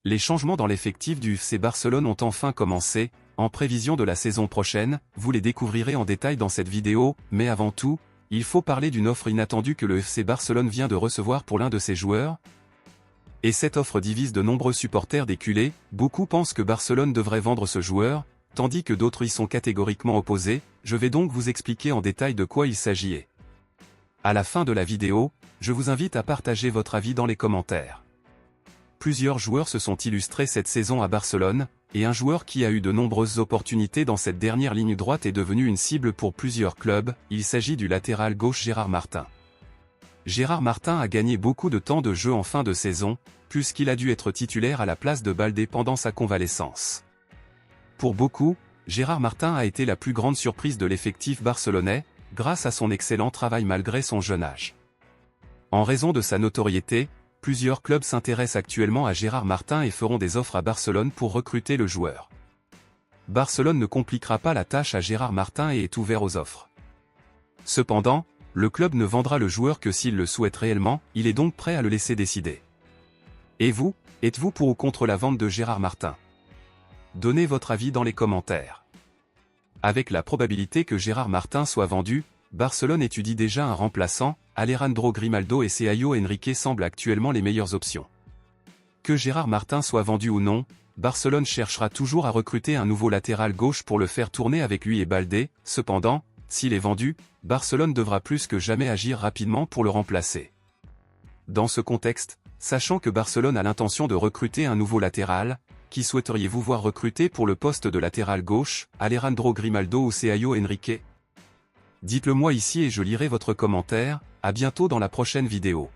Les changements dans l'effectif du FC Barcelone ont enfin commencé, en prévision de la saison prochaine, vous les découvrirez en détail dans cette vidéo, mais avant tout, il faut parler d'une offre inattendue que le FC Barcelone vient de recevoir pour l'un de ses joueurs. Et cette offre divise de nombreux supporters des culés, beaucoup pensent que Barcelone devrait vendre ce joueur, tandis que d'autres y sont catégoriquement opposés, je vais donc vous expliquer en détail de quoi il s'agit. À la fin de la vidéo, je vous invite à partager votre avis dans les commentaires. Plusieurs joueurs se sont illustrés cette saison à Barcelone, et un joueur qui a eu de nombreuses opportunités dans cette dernière ligne droite est devenu une cible pour plusieurs clubs, il s'agit du latéral gauche Gérard Martin. Gérard Martin a gagné beaucoup de temps de jeu en fin de saison, puisqu'il a dû être titulaire à la place de Baldé pendant sa convalescence. Pour beaucoup, Gérard Martin a été la plus grande surprise de l'effectif barcelonais, grâce à son excellent travail malgré son jeune âge. En raison de sa notoriété, plusieurs clubs s'intéressent actuellement à Gérard Martin et feront des offres à Barcelone pour recruter le joueur. Barcelone ne compliquera pas la tâche à Gérard Martin et est ouvert aux offres. Cependant, le club ne vendra le joueur que s'il le souhaite réellement, il est donc prêt à le laisser décider. Et vous, êtes-vous pour ou contre la vente de Gérard Martin? Donnez votre avis dans les commentaires. Avec la probabilité que Gérard Martin soit vendu, Barcelone étudie déjà un remplaçant, Alejandro Grimaldo et Sergio Henrique semblent actuellement les meilleures options. Que Gérard Martin soit vendu ou non, Barcelone cherchera toujours à recruter un nouveau latéral gauche pour le faire tourner avec lui et Baldé, cependant, s'il est vendu, Barcelone devra plus que jamais agir rapidement pour le remplacer. Dans ce contexte, sachant que Barcelone a l'intention de recruter un nouveau latéral, qui souhaiteriez-vous voir recruter pour le poste de latéral gauche, Alejandro Grimaldo ou Sergio Henrique? Dites-le moi ici et je lirai votre commentaire, à bientôt dans la prochaine vidéo.